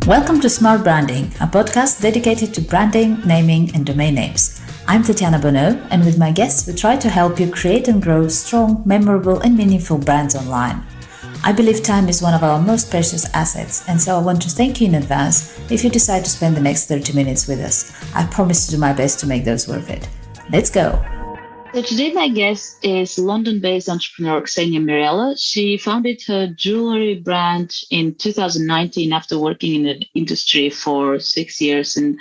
Welcome to Smart Branding, a podcast dedicated to branding, naming, and domain names. I'm Tatiana Bonneau, and with my guests, we try to help you create and grow strong, memorable, and meaningful brands online. I believe time is one of our most precious assets, and so I want to thank you in advance if you decide to spend the next 30 minutes with us. I promise to do my best to make those worth it. Let's go! So today my guest is London-based entrepreneur Ksenia Mirella. She founded her jewelry brand in 2019 after working in the industry for 6 years and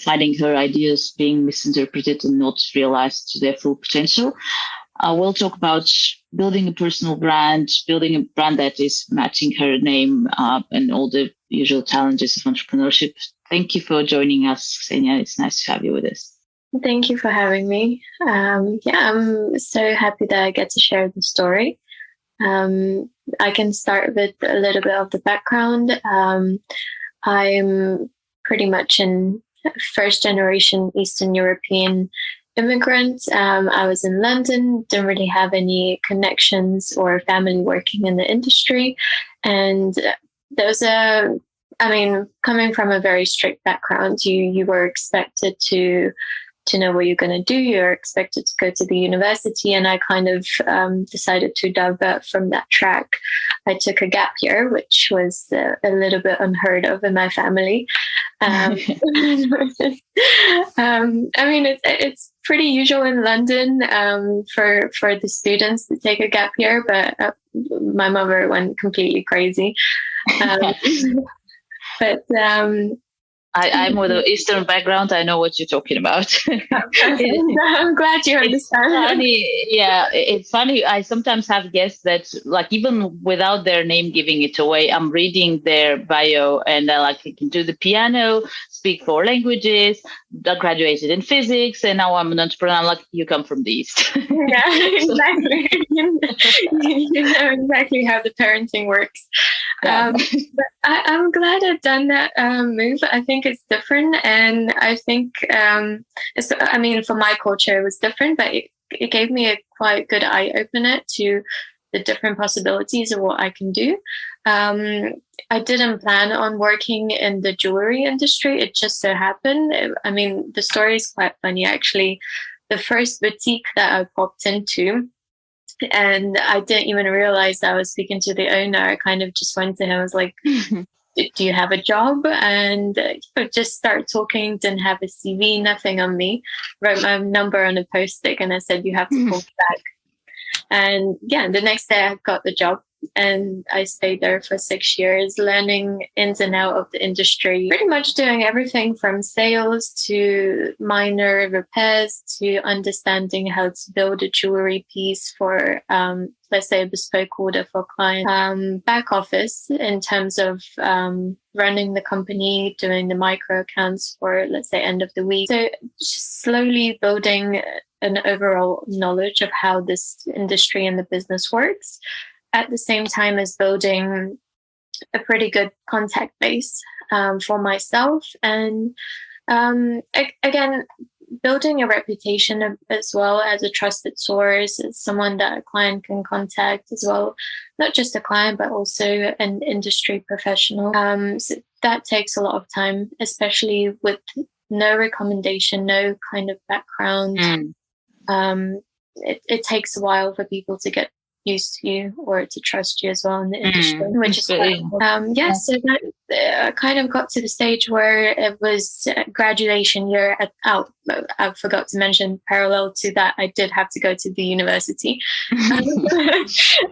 finding her ideas being misinterpreted and not realized to their full potential. We'll talk about building a personal brand, building a brand that is matching her name, and all the usual challenges of entrepreneurship. Thank you for joining us, Ksenia. It's nice to have you with us. Thank you for having me. I'm so happy that I get to share the story. I can start with a little bit of the background. I'm pretty much a first generation Eastern European immigrant. I was in London, didn't really have any connections or family working in the industry. And coming from a very strict background, you were expected to know what you're going to do. You're expected to go to the university, and I kind of decided to divert from that track. I took a gap year, which was a little bit unheard of in my family. It's pretty usual in London for the students to take a gap year, but my mother went completely crazy. I'm with an Eastern background. I know what you're talking about. I'm glad you understand. It's funny. I sometimes have guests that, like, even without their name giving it away, I'm reading their bio and they're like, I can do the piano, speak 4 languages, I graduated in physics, and now I'm an entrepreneur. I'm like, you come from the East. Yeah, exactly. You know exactly how the parenting works. Yeah. But I'm glad I've done that move. I think it's different, and I think for my culture it was different, but it gave me a quite good eye opener to the different possibilities of what I can do. I didn't plan on working in the jewelry industry. It just so happened. The story is quite funny actually. The first boutique that I popped into, and I didn't even realize that I was speaking to the owner. I kind of just went to him. I was like, do you have a job? And just start talking. Didn't have a CV, nothing on me. Wrote my number on a post-it, and I said, you have to call me back. And the next day I got the job, and I stayed there for 6 years, learning ins and out of the industry, pretty much doing everything from sales to minor repairs to understanding how to build a jewelry piece for, let's say, a bespoke order for a client. Back office in terms of running the company, doing the micro accounts for, let's say, end of the week. So just slowly building an overall knowledge of how this industry and the business works, at the same time as building a pretty good contact base for myself. And again, building a reputation as well as a trusted source, as someone that a client can contact as well, not just a client, but also an industry professional. So that takes a lot of time, especially with no recommendation, no kind of background. It takes a while for people to get used to you or to trust you as well in the industry, which is quite so that kind of got to the stage where it was graduation year I forgot to mention, parallel to that I did have to go to the university.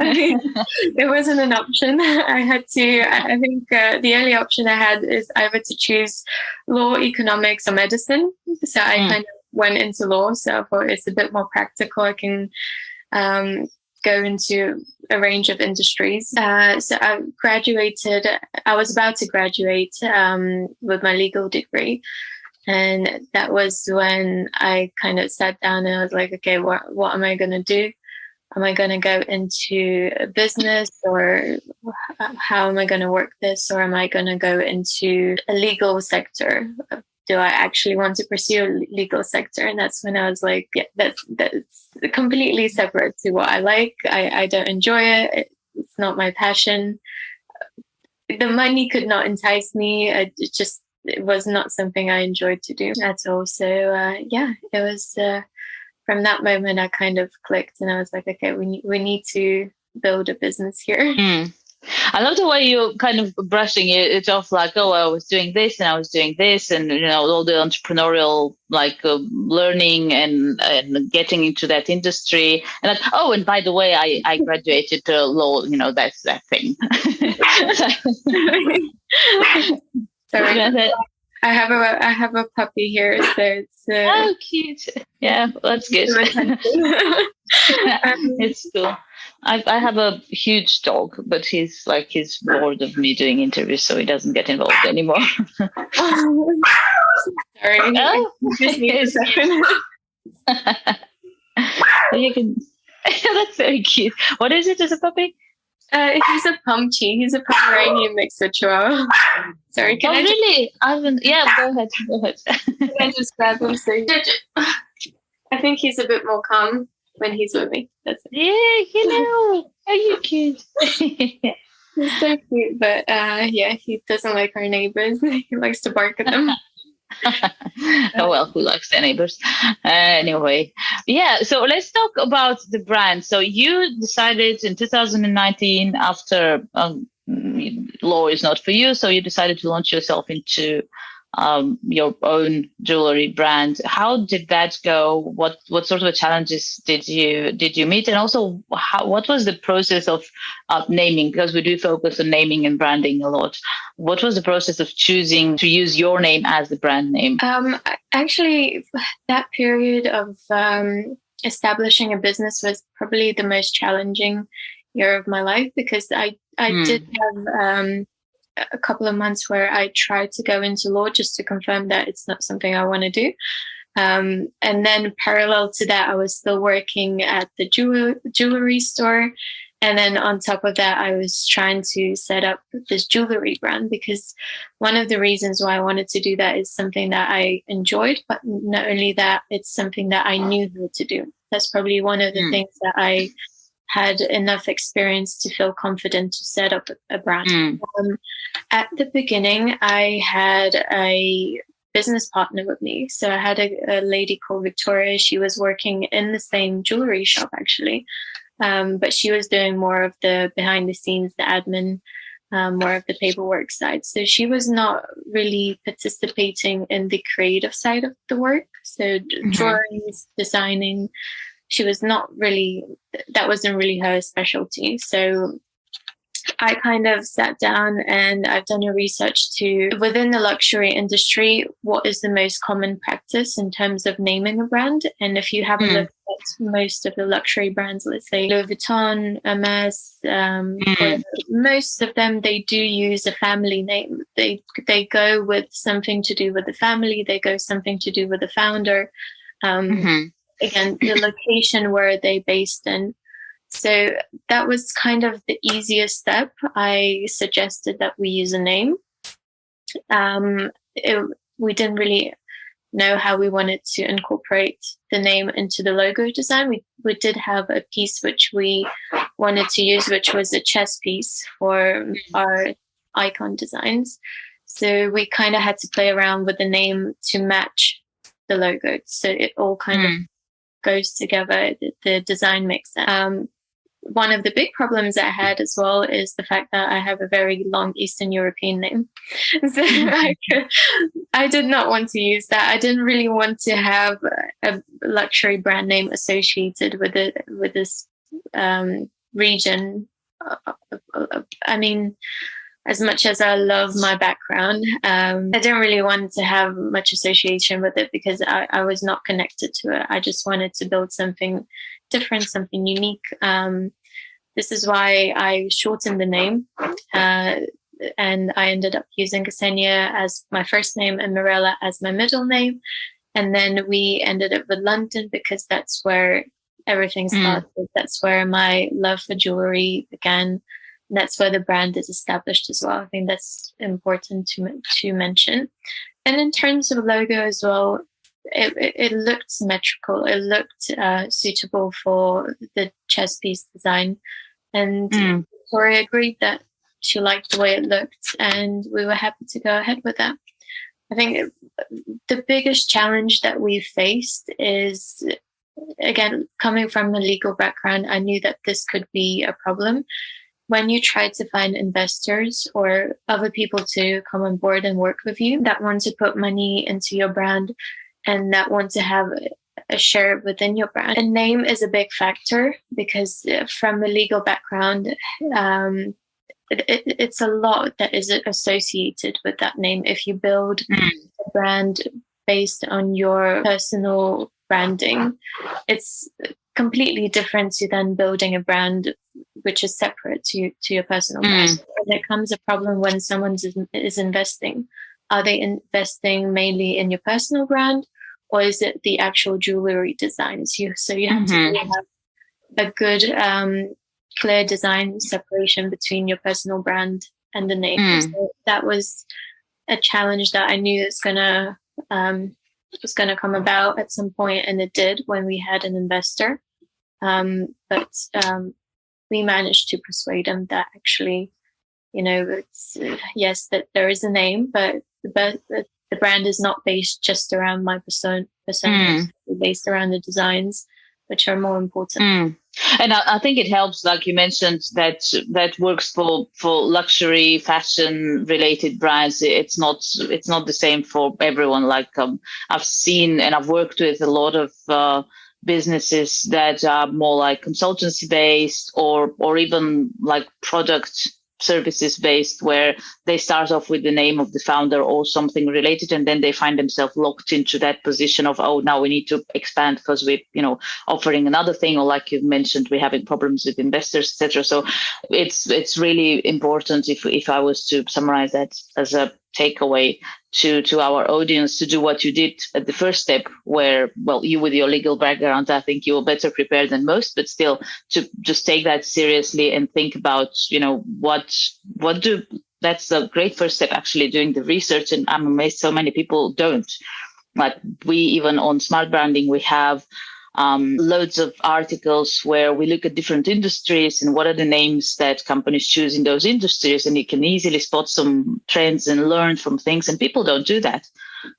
It wasn't an option. I think the only option I had is either to choose law, economics, or medicine. So I kind of went into law, so I thought it's a bit more practical. I can go into a range of industries. So I was about to graduate with my legal degree. And that was when I kind of sat down and I was like, okay, what am I going to do? Am I going to go into a business, or how am I going to work this? Or am I going to go into a legal sector? Do I actually want to pursue a legal sector? And that's when I was like, that's completely separate to what I like. I don't enjoy it. It's not my passion. the money could not entice me. It was not something I enjoyed to do at all. So it was from that moment I kind of clicked, and I was like, okay, we need to build a business here. I love the way you're kind of brushing it off, like, oh, I was doing this and I was doing this, and all the entrepreneurial learning and getting into that industry, and like, oh, and by the way, I graduated law. That's that thing. Sorry. I have a puppy here, so it's oh, cute. Yeah, that's good. It's cool. I have a huge dog, but he's bored of me doing interviews, so he doesn't get involved anymore. Sorry. Oh, just need a second. You can. That's very cute. What is it as a puppy? He's a Pumpchi. He's a Pomeranian mixed with Chihuahua. Sorry, can I really? Yeah, go ahead. Can I just grab him? So I think he's a bit more calm when he's with me. That's it. Yeah, are you cute? He's so cute, but he doesn't like our neighbors. He likes to bark at them. Oh well, who likes their neighbors? Anyway, yeah, so let's talk about the brand. So you decided in 2019, after law is not for you, so you decided to launch yourself into your own jewelry brand. How did that go? What sort of challenges did you meet, and also what was the process of naming? Because we do focus on naming and branding a lot. What was the process of choosing to use your name as the brand name? Actually, that period of establishing a business was probably the most challenging year of my life, because I did have a couple of months where I tried to go into law just to confirm that it's not something I want to do. And then parallel to that, I was still working at the jewelry store. And then on top of that, I was trying to set up this jewelry brand, because one of the reasons why I wanted to do that is something that I enjoyed, but not only that, it's something that I knew how to do. That's probably one of the things that I had enough experience to feel confident to set up a brand. At the beginning, I had a business partner with me. So I had a lady called Victoria. She was working in the same jewelry shop, actually. But she was doing more of the behind the scenes, the admin, more of the paperwork side. So she was not really participating in the creative side of the work. So drawings, designing, she was not really, that wasn't really her specialty. So I kind of sat down and I've done a research to, within the luxury industry, what is the most common practice in terms of naming a brand. And if you have a look at most of the luxury brands, let's say Louis Vuitton, Hermes, most of them, they do use a family name. They go with something to do with the family. They go something to do with the founder. Again, the location where they based in. So that was kind of the easiest step. I suggested that we use a name. We didn't really know how we wanted to incorporate the name into the logo design. We did have a piece which we wanted to use, which was a chess piece for our icon designs. So we kind of had to play around with the name to match the logo. So it all kind of goes together, the design makes sense. One of the big problems I had as well is the fact that I have a very long Eastern European name. So I did not want to use that. I didn't really want to have a luxury brand name associated with this region. I mean, as much as I love my background, I didn't really want to have much association with it because I was not connected to it. I just wanted to build something different, something unique. This is why I shortened the name, and I ended up using Ksenia as my first name and Mirella as my middle name. And then we ended up with London because that's where everything started. That's where my love for jewelry began. That's where the brand is established as well. I think that's important to mention. And in terms of logo as well, it looked symmetrical. It looked suitable for the chess piece design. And Victoria agreed that she liked the way it looked, and we were happy to go ahead with that. I think the biggest challenge that we faced is, again, coming from a legal background, I knew that this could be a problem. When you try to find investors or other people to come on board and work with you that want to put money into your brand and that want to have a share within your brand, a name is a big factor, because from a legal background, it's a lot that is associated with that name. If you build a brand based on your personal branding, it's completely different to then building a brand which is separate to your personal brand. And it comes a problem when someone is investing. Are they investing mainly in your personal brand, or is it the actual jewelry designs? So you have to really have a good, clear design separation between your personal brand and the name. So that was a challenge that I knew was gonna come about at some point, and it did when we had an investor. But we managed to persuade them that actually, it's yes, that there is a name, but the brand is not based just around my persona. It's based around the designs, which are more important. And I think it helps, like you mentioned, that works for luxury fashion related brands. It's not the same for everyone. Like I've seen and I've worked with a lot of businesses that are more like consultancy based or even like product services based, where they start off with the name of the founder or something related, and then they find themselves locked into that position of, oh, now we need to expand because we're offering another thing, or like you mentioned, we're having problems with investors, etc. So it's really important, if I was to summarize that as a takeaway to our audience, to do what you did at the first step, where, well, you with your legal background, I think you were better prepared than most, but still to just take that seriously and think about, that's a great first step, actually doing the research. And I'm amazed so many people don't. Like we, even on Smart Branding, we have loads of articles where we look at different industries and what are the names that companies choose in those industries, and you can easily spot some trends and learn from things, and people don't do that.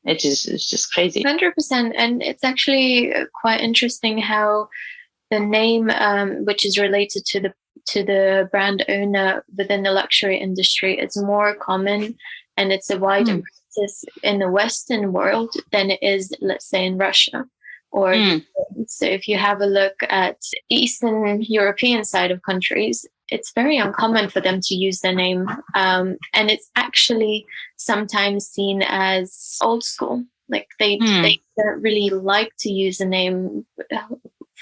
It's just crazy. 100%. And it's actually quite interesting how the name, which is related to the brand owner within the luxury industry, is more common, and it's a wider practice in the Western world than it is, let's say, in Russia. Or so if you have a look at Eastern European side of countries, it's very uncommon for them to use their name. And it's actually sometimes seen as old school. Like they don't really like to use a name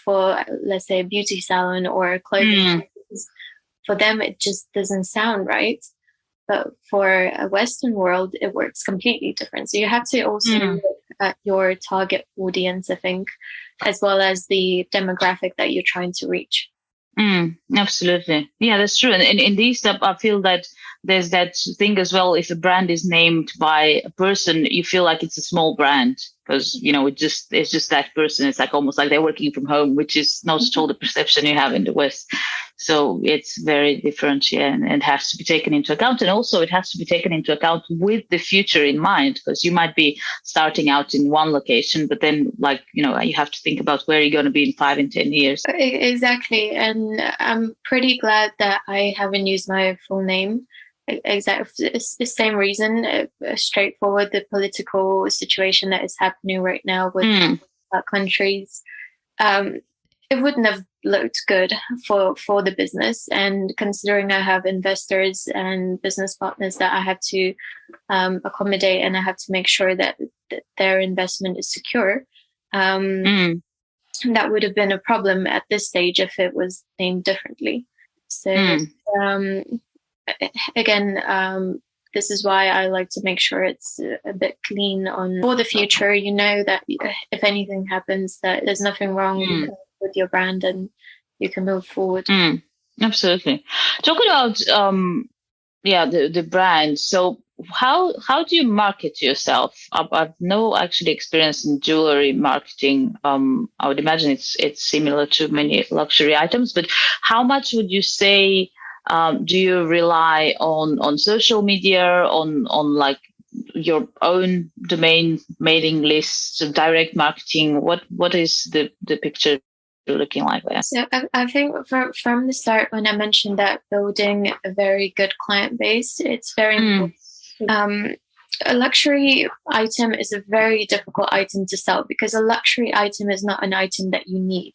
for, let's say, a beauty salon or a clothing. For them, it just doesn't sound right. But for a Western world, it works completely different. So you have to also look at your target audience, I think, as well as the demographic that you're trying to reach. Absolutely. Yeah, that's true. And in these stuff, I feel that there's that thing as well. If a brand is named by a person, you feel like it's a small brand because, it's just that person. It's like almost like they're working from home, which is not at all the perception you have in the West. So it's very different, and has to be taken into account. And also it has to be taken into account with the future in mind, because you might be starting out in one location, but then you have to think about where you're going to be in 5 and 10 years. Exactly. And I'm pretty glad that I haven't used my full name. Exactly. It's the same reason, straightforward, the political situation that is happening right now with countries. It wouldn't have looked good for the business. And considering I have investors and business partners that I have to accommodate, and I have to make sure that their investment is secure, that would have been a problem at this stage if it was named differently. So again, this is why I like to make sure it's a bit clean for the future. That if anything happens, that there's nothing wrong with your brand, and you can move forward. Absolutely. Talking about the brand. So how do you market yourself? I've no actually experience in jewelry marketing. I would imagine it's similar to many luxury items, but how much would you say Do you rely on social media, on like your own domain mailing lists, direct marketing? What is the picture looking like there? So I think from the start, when I mentioned that building a very good client base, it's very important. A luxury item is a very difficult item to sell because a luxury item is not an item that you need.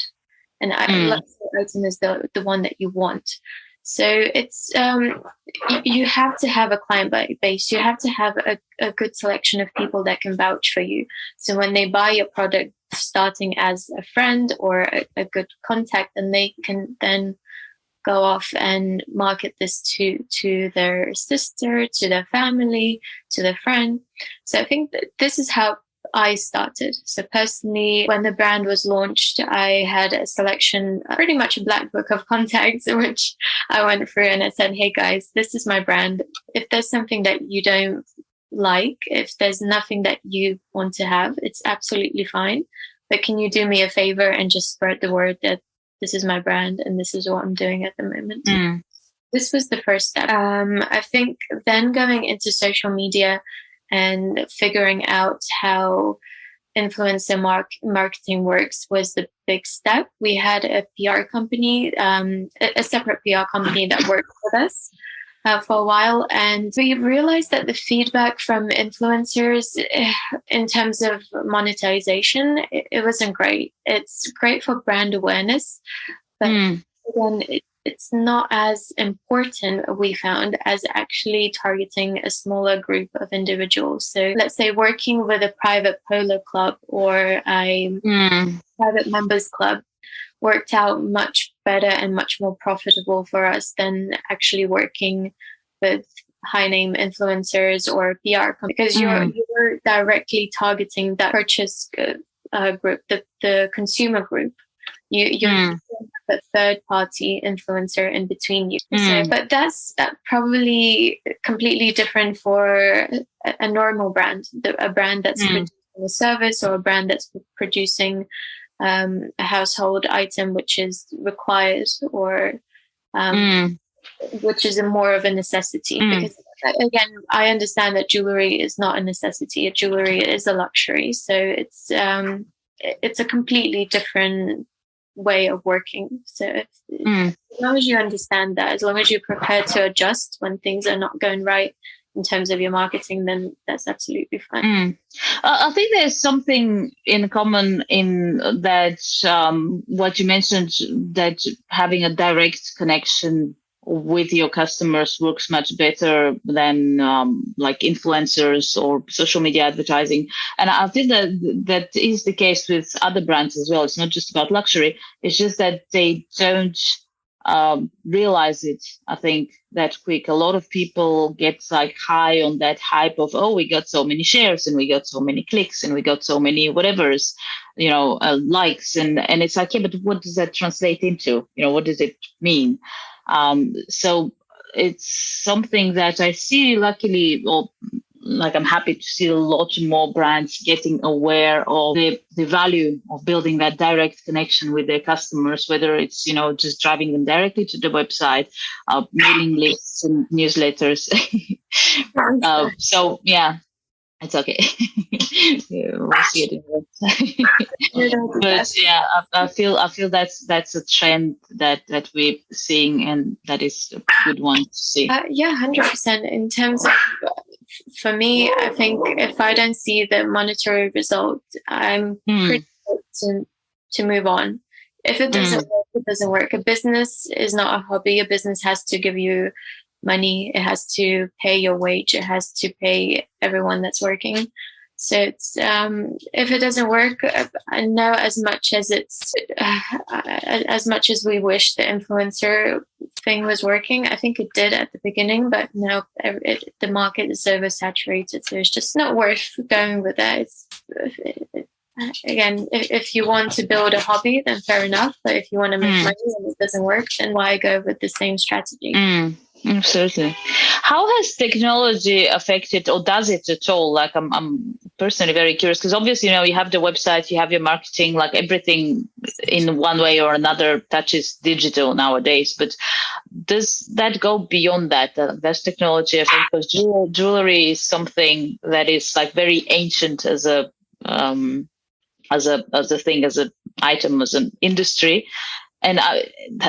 A luxury item is the one that you want. So it's you have to have a client base. You have to have a good selection of people that can vouch for you. So when they buy your product, starting as a friend or a good contact, and they can then go off and market this to their sister, to their family, to their friend. So I think that this is how I started. So personally, when the brand was launched, I had a selection, pretty much a black book of contacts, in which I went through and I said, hey guys, this is my brand. If there's something that you don't like, if there's nothing that you want to have, it's absolutely fine. But can you do me a favor and just spread the word that this is my brand and this is what I'm doing at the moment? This was the first step. I think then going into social media and figuring out how influencer marketing works was the big step. We had a PR company, a separate PR company that worked with us for a while. And we realized that the feedback from influencers in terms of monetization, it wasn't great. It's great for brand awareness, but again, it's not as important, we found, as actually targeting a smaller group of individuals. So let's say working with a private polo club or a private members club worked out much better and much more profitable for us than actually working with high name influencers or PR companies, because you're directly targeting that purchase group, the consumer group. You're a third party influencer in between you. So, but that's probably completely different for a normal brand, a brand that's producing a service or a brand that's producing a household item which is required or which is more of a necessity. Because again, I understand that jewelry is not a necessity. Jewelry is a luxury. So it's a completely different way of working. So as long as you understand that, as long as you're prepared to adjust when things are not going right in terms of your marketing, then that's absolutely fine. I think there's something in common in that what you mentioned, that having a direct connection with your customers works much better than like influencers or social media advertising. And I think that is the case with other brands as well. It's not just about luxury. It's just that they don't realize it, I think, that quick. A lot of people get like high on that hype of, oh, we got so many shares and we got so many clicks and we got so many whatever's, likes. And it's like, yeah, but what does that translate into? What does it mean? So it's something that I see, luckily, or like I'm happy to see a lot more brands getting aware of the value of building that direct connection with their customers, whether it's, just driving them directly to the website, mailing lists and newsletters. So, yeah. It's okay. We'll see it in the website. But yeah, I feel that's a trend that we're seeing, and that is a good one to see. 100%. In terms of, for me, I think if I don't see the monetary result, I'm pretty good to move on. If it doesn't work, it doesn't work. A business is not a hobby. A business has to give you money. It has to pay your wage. It has to pay everyone that's working. So it's if it doesn't work, I know as much as we wish the influencer thing was working, I think it did at the beginning, but now the market is oversaturated, so it's just not worth going with that. Again, if you want to build a hobby, then fair enough. But if you want to make money and it doesn't work, then why go with the same strategy? Absolutely. How has technology affected, or does it at all? Like, I'm personally very curious, because obviously, you have the website, you have your marketing, like everything in one way or another touches digital nowadays. But does that go beyond that? That's technology, I think, because jewelry is something that is like very ancient as a thing, as an item, as an industry. And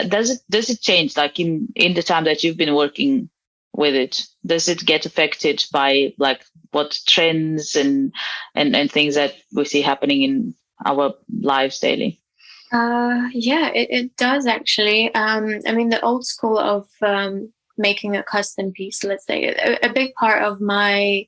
does it change, like in the time that you've been working with it? Does it get affected by like what trends and things that we see happening in our lives daily? Yeah, it does actually. I mean, the old school of making a custom piece, let's say, a big part of my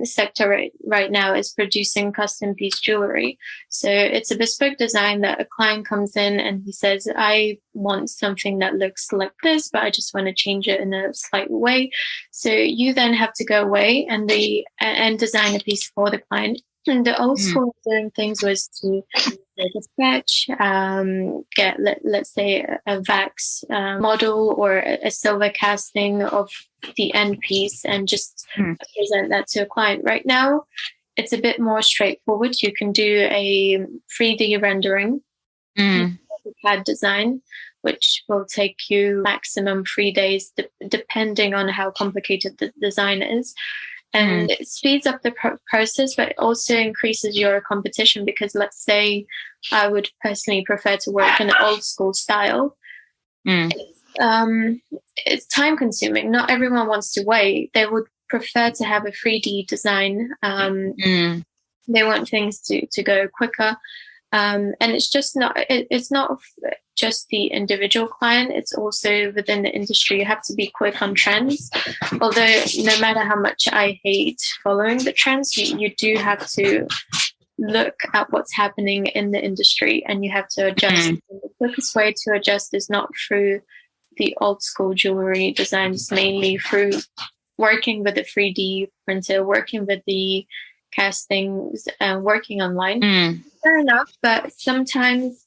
sector right now is producing custom piece jewelry. So it's a bespoke design that a client comes in and he says, I want something that looks like this, but I just want to change it in a slight way. So you then have to go away and design a piece for the client. And the old school of doing things was to take a sketch, get, let's say, a wax model or a silver casting of the end piece and just present that to a client. Right now, it's a bit more straightforward. You can do a 3D rendering, CAD design, which will take you maximum 3 days, depending on how complicated the design is. And it speeds up the process, but it also increases your competition because, let's say, I would personally prefer to work in an old school style. It's time consuming. Not everyone wants to wait. They would prefer to have a 3D design. They want things to go quicker. And it's just not, it's not just the individual client, it's also within the industry. You have to be quick on trends. Although no matter how much I hate following the trends, you do have to look at what's happening in the industry and you have to adjust. The quickest way to adjust is not through the old school jewelry designs, mainly through working with the 3D printer, working with the castings, working online. Fair enough, but sometimes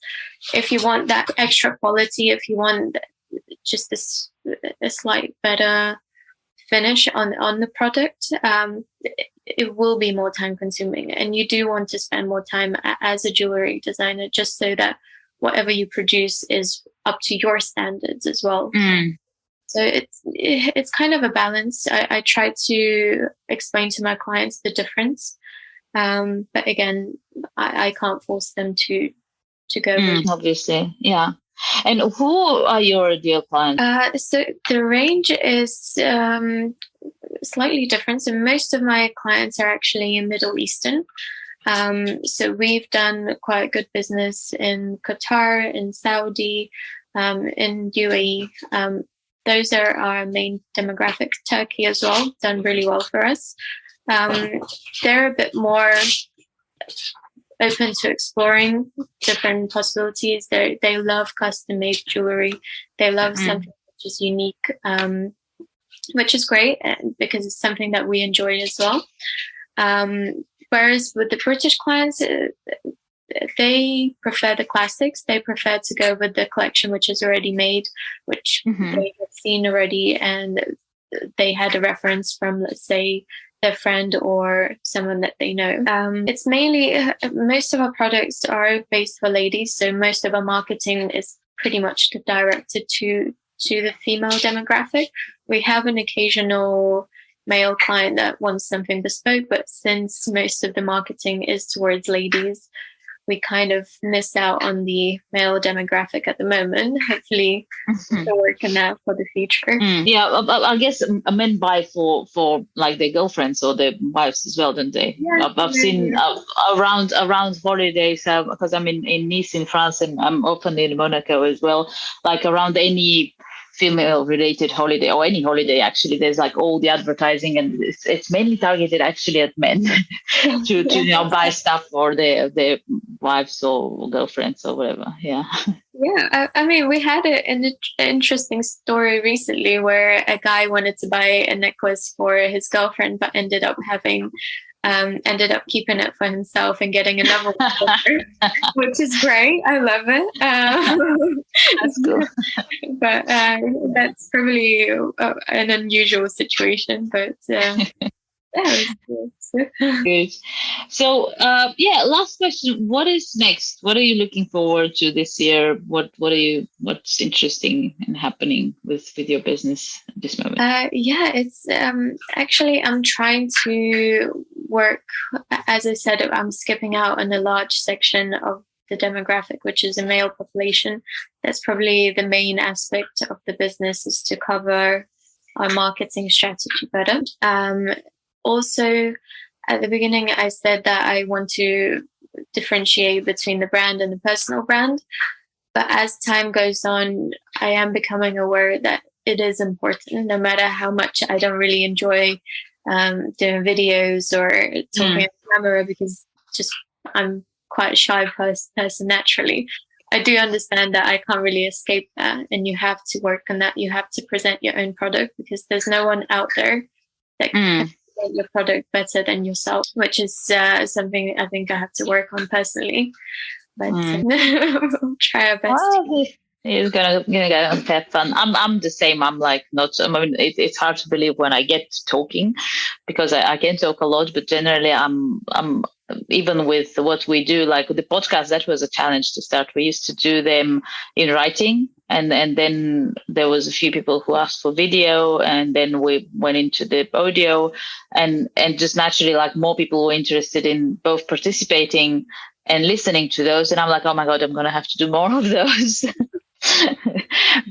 if you want that extra quality, if you want just a slight better finish on the product, it will be more time consuming, and you do want to spend more time as a jewelry designer just so that whatever you produce is up to your standards as well. So it's kind of a balance. I try to explain to my clients the difference. But again, I can't force them to go. Obviously, yeah. And who are your ideal clients? So the range is slightly different. So most of my clients are actually in Middle Eastern. So we've done quite good business in Qatar, in Saudi, in UAE. Those are our main demographic. Turkey as well, done really well for us. They're a bit more open to exploring different possibilities. They love custom-made jewelry. They love something which is unique, which is great because it's something that we enjoy as well. Whereas with the British clients, they prefer the classics. They prefer to go with the collection which is already made, which they have seen already, and they had a reference from, let's say, their friend or someone that they know. It's mainly, most of our products are based for ladies, so most of our marketing is pretty much directed to the female demographic. We have an occasional male client that wants something bespoke, but since most of the marketing is towards ladies, we kind of miss out on the male demographic at the moment. Hopefully we'll work on that for the future. Yeah, I guess men buy for like their girlfriends or their wives as well, don't they? Yeah, I've seen around holidays, because I'm in Nice in France and I'm often in Monaco as well, like around any female related holiday or any holiday, actually there's like all the advertising, and it's mainly targeted actually at men to buy stuff for their wives or girlfriends or whatever. Yeah, I mean, we had an interesting story recently where a guy wanted to buy a necklace for his girlfriend but ended up keeping it for himself and getting another one, which is great. I love it. That's cool. But that's probably an unusual situation. But That was good. Good. So, last question. What is next? What are you looking forward to this year? What's interesting and happening with your business at this moment? It's actually, I'm trying to work, as I said, I'm skipping out on a large section of the demographic, which is a male population. That's probably the main aspect of the business, is to cover our marketing strategy better. Also, at the beginning, I said that I want to differentiate between the brand and the personal brand. But as time goes on, I am becoming aware that it is important, no matter how much I don't really enjoy doing videos or talking on camera, because just I'm quite a shy person naturally. I do understand that I can't really escape that, and you have to work on that. You have to present your own product, because there's no one out there that can present your product better than yourself, which is something I think I have to work on personally. But we'll try our best. Well, it's gonna have fun. I'm the same. I'm like not. I mean, it's hard to believe when I get talking, because I can talk a lot, but generally I'm even with what we do, like the podcast, that was a challenge to start. We used to do them in writing, and then there was a few people who asked for video, and then we went into the audio, and just naturally, like, more people were interested in both participating and listening to those. And I'm like, oh my God, I'm going to have to do more of those.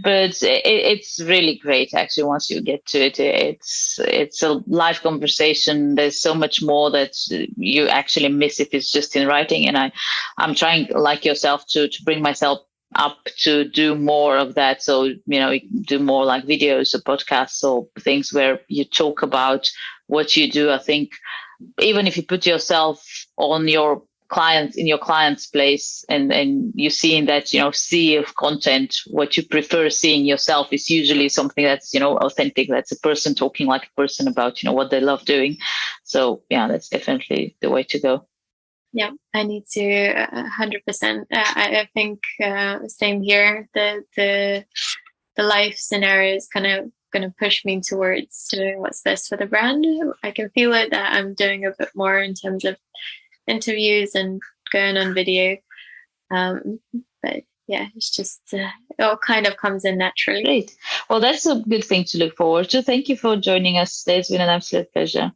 But it's really great, actually. Once you get to it, it's a live conversation. There's so much more that you actually miss if it's just in writing. And I'm trying, like yourself, to bring myself up to do more of that. So, you do more like videos or podcasts or things where you talk about what you do. I think even if you put yourself on your clients, in your client's place, and you see in that sea of content, what you prefer seeing yourself is usually something that's authentic, that's a person talking like a person about what they love doing. So that's definitely the way to go. I need to 100%. I think same here. The life scenario is kind of going to push me towards doing what's best for the brand. I can feel it that I'm doing a bit more in terms of interviews and going on video, but it's just it all kind of comes in naturally. Great. Well, that's a good thing to look forward to. Thank you for joining us today. It's been an absolute pleasure.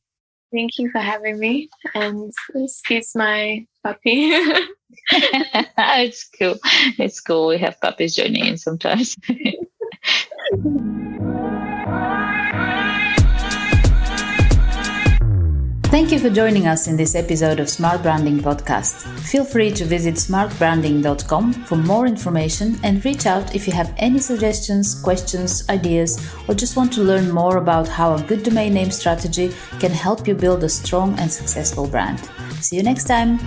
Thank you for having me, and excuse my puppy. It's cool. We have puppies joining in sometimes. Thank you for joining us in this episode of Smart Branding Podcast. Feel free to visit smartbranding.com for more information, and reach out if you have any suggestions, questions, ideas, or just want to learn more about how a good domain name strategy can help you build a strong and successful brand. See you next time.